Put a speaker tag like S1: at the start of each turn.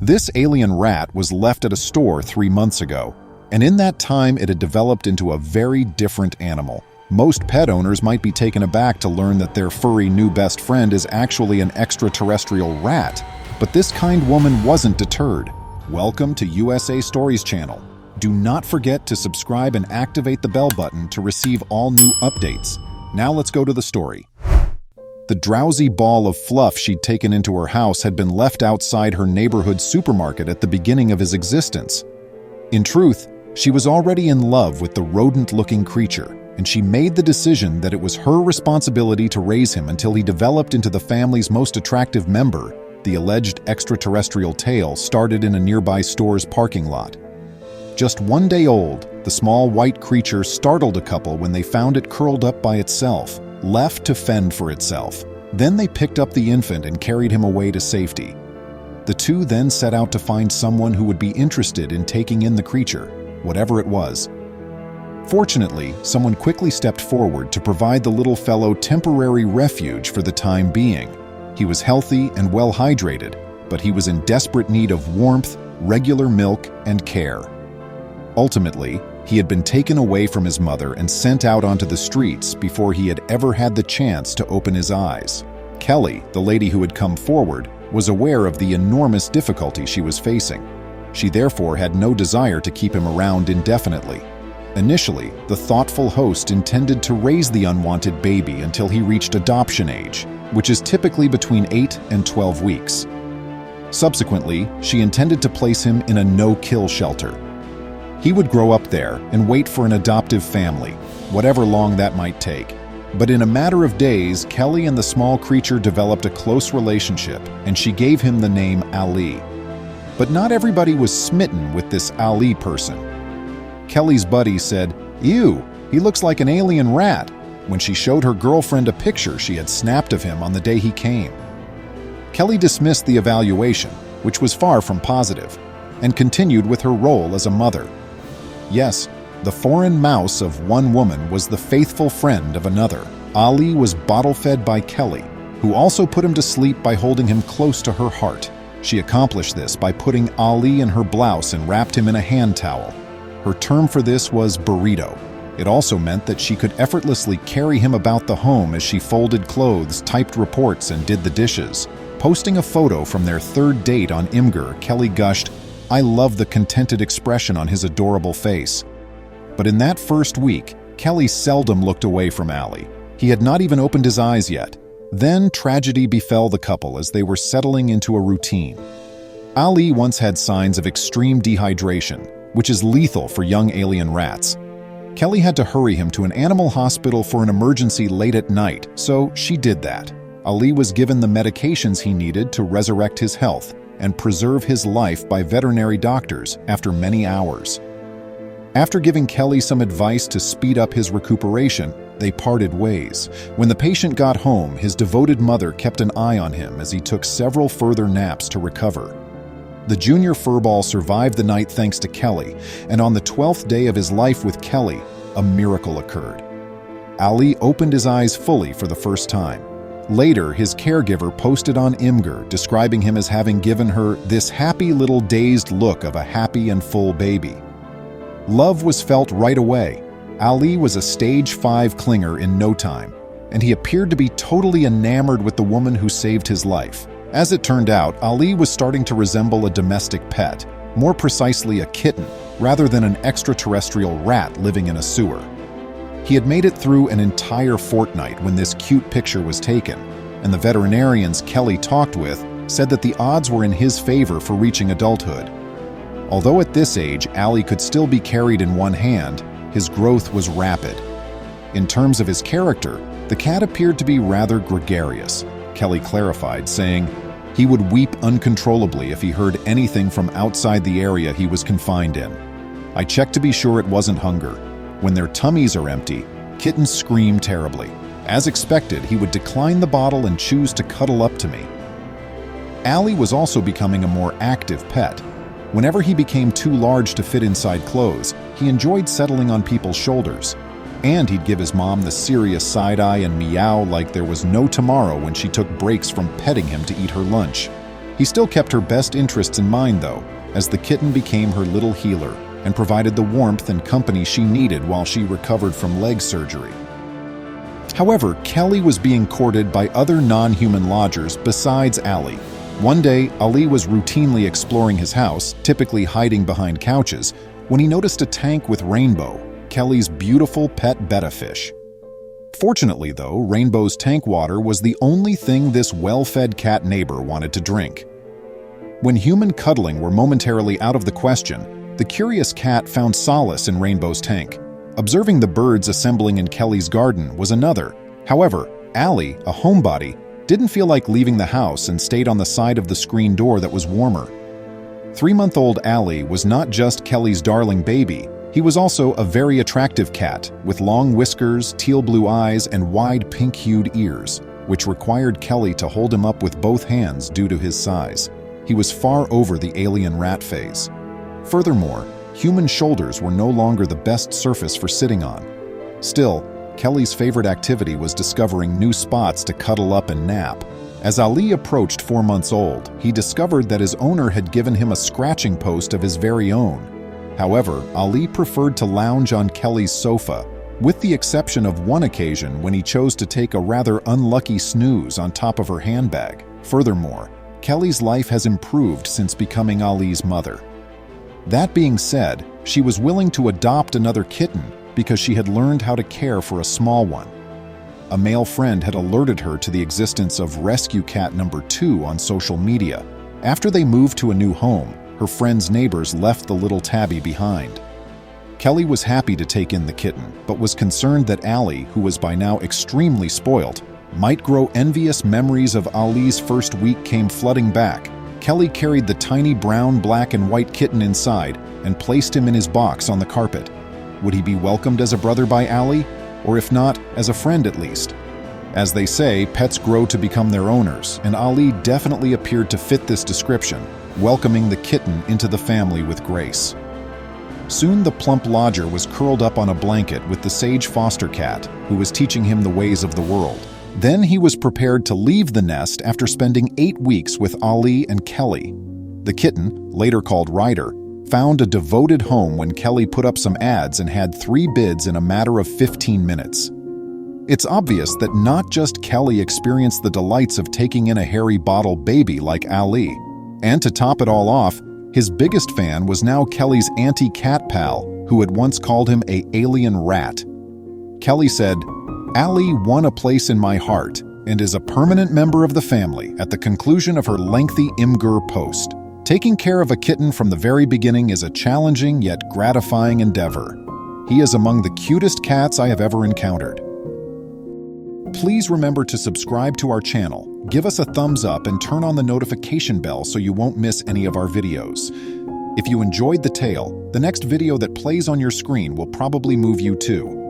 S1: This alien rat was left at a store 3 months ago, and in that time it had developed into a very different animal. Most pet owners might be taken aback to learn that their furry new best friend is actually an extraterrestrial rat, but this kind woman wasn't deterred. Welcome to USA Stories channel. Do not forget to subscribe and activate the bell button to receive all new updates. Now let's go to the story. The drowsy ball of fluff she'd taken into her house had been left outside her neighborhood supermarket at the beginning of his existence. In truth, she was already in love with the rodent-looking creature, and she made the decision that it was her responsibility to raise him until he developed into the family's most attractive member. The alleged extraterrestrial tale started in a nearby store's parking lot. Just 1 day old, the small white creature startled a couple when they found it curled up by itself, left to fend for itself. Then they picked up the infant and carried him away to safety. The two then set out to find someone who would be interested in taking in the creature, whatever it was. Fortunately, someone quickly stepped forward to provide the little fellow temporary refuge for the time being. He was healthy and well hydrated, but he was in desperate need of warmth, regular milk, and care. Ultimately, he had been taken away from his mother and sent out onto the streets before he had ever had the chance to open his eyes. Kelly, the lady who had come forward, was aware of the enormous difficulty she was facing. She therefore had no desire to keep him around indefinitely. Initially, the thoughtful host intended to raise the unwanted baby until he reached adoption age, which is typically between 8 and 12 weeks. Subsequently, she intended to place him in a no-kill shelter. He would grow up there and wait for an adoptive family, whatever long that might take. But in a matter of days, Kelly and the small creature developed a close relationship, and she gave him the name Ali. But not everybody was smitten with this Ali person. Kelly's buddy said, "Ew, he looks like an alien rat," when she showed her girlfriend a picture she had snapped of him on the day he came. Kelly dismissed the evaluation, which was far from positive, and continued with her role as a mother. Yes, the foreign mouse of one woman was the faithful friend of another. Ali was bottle-fed by Kelly, who also put him to sleep by holding him close to her heart. She accomplished this by putting Ali in her blouse and wrapped him in a hand towel. Her term for this was burrito. It also meant that she could effortlessly carry him about the home as she folded clothes, typed reports, and did the dishes. Posting a photo from their third date on Imgur, Kelly gushed, "I love the contented expression on his adorable face." But in that first week, Kelly seldom looked away from Ali. He had not even opened his eyes yet. Then tragedy befell the couple as they were settling into a routine. Ali once had signs of extreme dehydration, which is lethal for young alien rats. Kelly had to hurry him to an animal hospital for an emergency late at night, so she did that. Ali was given the medications he needed to resurrect his health and preserve his life by veterinary doctors after many hours. After giving Kelly some advice to speed up his recuperation, they parted ways. When the patient got home, his devoted mother kept an eye on him as he took several further naps to recover. The junior furball survived the night thanks to Kelly, and on the 12th day of his life with Kelly, a miracle occurred. Ali opened his eyes fully for the first time. Later, his caregiver posted on Imgur describing him as having given her this happy little dazed look of a happy and full baby. Love was felt right away. Ali was a stage 5 clinger in no time, and he appeared to be totally enamored with the woman who saved his life. As it turned out, Ali was starting to resemble a domestic pet, more precisely a kitten, rather than an extraterrestrial rat living in a sewer. He had made it through an entire fortnight when this cute picture was taken, and the veterinarians Kelly talked with said that the odds were in his favor for reaching adulthood. Although at this age Ali could still be carried in one hand, his growth was rapid. In terms of his character, the cat appeared to be rather gregarious, Kelly clarified, saying, "He would weep uncontrollably if he heard anything from outside the area he was confined in. I checked to be sure it wasn't hunger. When their tummies are empty, kittens scream terribly. As expected, he would decline the bottle and choose to cuddle up to me." Ali was also becoming a more active pet. Whenever he became too large to fit inside clothes, he enjoyed settling on people's shoulders. And he'd give his mom the serious side-eye and meow like there was no tomorrow when she took breaks from petting him to eat her lunch. He still kept her best interests in mind, though, as the kitten became her little healer and provided the warmth and company she needed while she recovered from leg surgery. However, Kelly was being courted by other non-human lodgers besides Ali. One day, Ali was routinely exploring his house, typically hiding behind couches, when he noticed a tank with Rainbow, Kelly's beautiful pet betta fish. Fortunately, though, Rainbow's tank water was the only thing this well-fed cat neighbor wanted to drink. When human cuddling were momentarily out of the question, the curious cat found solace in Rainbow's tank. Observing the birds assembling in Kelly's garden was another. However, Ali, a homebody, didn't feel like leaving the house and stayed on the side of the screen door that was warmer. 3-month-old Ali was not just Kelly's darling baby, he was also a very attractive cat with long whiskers, teal blue eyes, and wide pink-hued ears, which required Kelly to hold him up with both hands due to his size. He was far over the alien rat phase. Furthermore, human shoulders were no longer the best surface for sitting on. Still, Kelly's favorite activity was discovering new spots to cuddle up and nap. As Ali approached 4 months old, he discovered that his owner had given him a scratching post of his very own. However, Ali preferred to lounge on Kelly's sofa, with the exception of one occasion when he chose to take a rather unlucky snooze on top of her handbag. Furthermore, Kelly's life has improved since becoming Ali's mother. That being said, she was willing to adopt another kitten because she had learned how to care for a small one. A male friend had alerted her to the existence of rescue cat number 2 on social media. After they moved to a new home, her friend's neighbors left the little tabby behind. Kelly was happy to take in the kitten, but was concerned that Ali, who was by now extremely spoiled, might grow envious. Memories of Ali's first week came flooding back. Kelly carried the tiny brown, black, and white kitten inside and placed him in his box on the carpet. Would he be welcomed as a brother by Ali? Or if not, as a friend at least? As they say, pets grow to become their owners, and Ali definitely appeared to fit this description, welcoming the kitten into the family with grace. Soon the plump lodger was curled up on a blanket with the sage foster cat, who was teaching him the ways of the world. Then he was prepared to leave the nest after spending 8 weeks with Ali and Kelly. The kitten, later called Ryder, found a devoted home when Kelly put up some ads and had 3 bids in a matter of 15 minutes. It's obvious that not just Kelly experienced the delights of taking in a hairy bottle baby like Ali. And to top it all off, his biggest fan was now Kelly's anti-cat pal, who had once called him an alien rat. Kelly said, "Ali won a place in my heart and is a permanent member of the family," at the conclusion of her lengthy Imgur post. Taking care of a kitten from the very beginning is a challenging yet gratifying endeavor. He is among the cutest cats I have ever encountered. Please remember to subscribe to our channel, give us a thumbs up, and turn on the notification bell so you won't miss any of our videos. If you enjoyed the tale, the next video that plays on your screen will probably move you too.